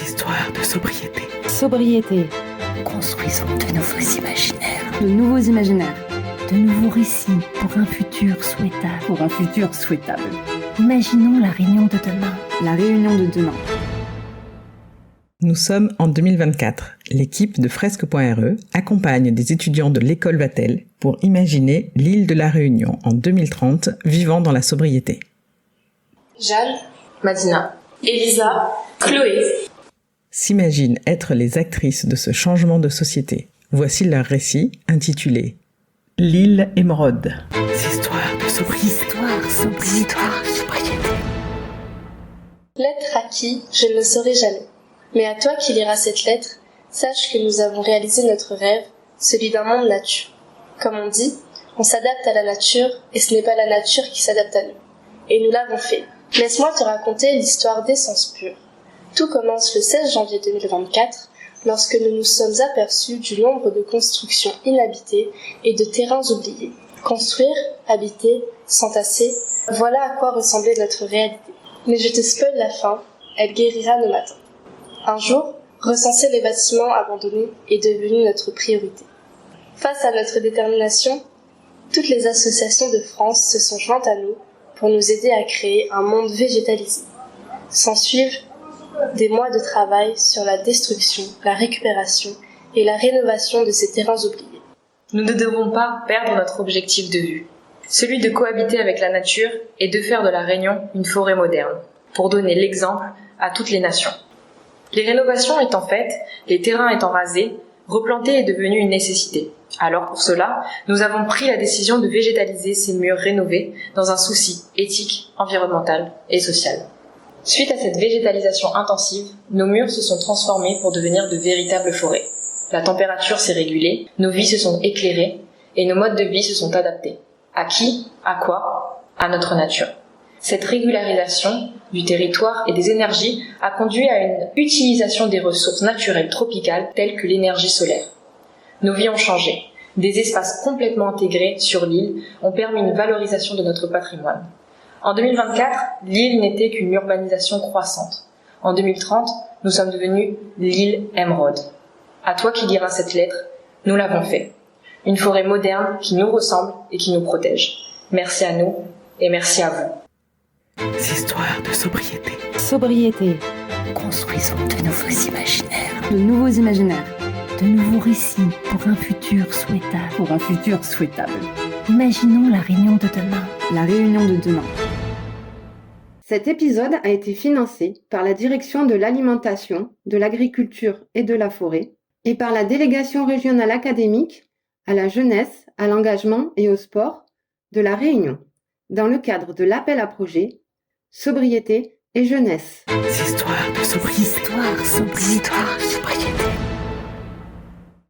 Histoires de sobriété. Sobriété. Construisons de nouveaux imaginaires. De nouveaux imaginaires. De nouveaux récits pour un futur souhaitable. Pour un futur souhaitable. Imaginons la réunion de demain. La réunion de demain. Nous sommes en 2024. L'équipe de Fresque.re accompagne des étudiants de l'école Vatel pour imaginer l'île de la Réunion en 2030 vivant dans la sobriété. Jeanne, Madina, Elisa, Chloé. S'imaginent être les actrices de ce changement de société. Voici leur récit intitulé L'île émeraude. Histoires de sobriété. Histoire sobriété. Lettre à qui je ne le saurai jamais. Mais à toi qui liras cette lettre, sache que nous avons réalisé notre rêve, celui d'un monde nature. Comme on dit, on s'adapte à la nature et ce n'est pas la nature qui s'adapte à nous. Et nous l'avons fait. Laisse-moi te raconter l'histoire d'Essence Pure. Tout commence le 16 janvier 2024, lorsque nous nous sommes aperçus du nombre de constructions inhabitées et de terrains oubliés. Construire, habiter, s'entasser, voilà à quoi ressemblait notre réalité. Mais je te spoil la fin, elle guérira nos matins. Un jour, recenser les bâtiments abandonnés est devenu notre priorité. Face à notre détermination, toutes les associations de France se sont jointes à nous pour nous aider à créer un monde végétalisé. S'ensuivent des mois de travail sur la destruction, la récupération et la rénovation de ces terrains oubliés. Nous ne devons pas perdre notre objectif de vue, celui de cohabiter avec la nature et de faire de la Réunion une forêt moderne, pour donner l'exemple à toutes les nations. Les rénovations étant faites, les terrains étant rasés, replanter est devenu une nécessité. Alors pour cela, nous avons pris la décision de végétaliser ces murs rénovés dans un souci éthique, environnemental et social. Suite à cette végétalisation intensive, nos murs se sont transformés pour devenir de véritables forêts. La température s'est régulée, nos vies se sont éclairées et nos modes de vie se sont adaptés. À qui? À quoi? À notre nature. Cette régularisation du territoire et des énergies a conduit à une utilisation des ressources naturelles tropicales telles que l'énergie solaire. Nos vies ont changé. Des espaces complètement intégrés sur l'île ont permis une valorisation de notre patrimoine. En 2024, l'île n'était qu'une urbanisation croissante. En 2030, nous sommes devenus l'île émeraude. À toi qui liras cette lettre, nous l'avons fait. Une forêt moderne qui nous ressemble et qui nous protège. Merci à nous et merci à vous. Histoires de sobriété. Sobriété. Construisons de nouveaux imaginaires. De nouveaux imaginaires. De nouveaux récits pour un futur souhaitable. Pour un futur souhaitable. Imaginons la réunion de demain. La réunion de demain. Cet épisode a été financé par la Direction de l'Alimentation, de l'Agriculture et de la Forêt et par la Délégation régionale académique à la jeunesse, à l'engagement et au sport de La Réunion, dans le cadre de l'appel à projet Sobriété et jeunesse. Histoires de sobriété. Histoire sobriété.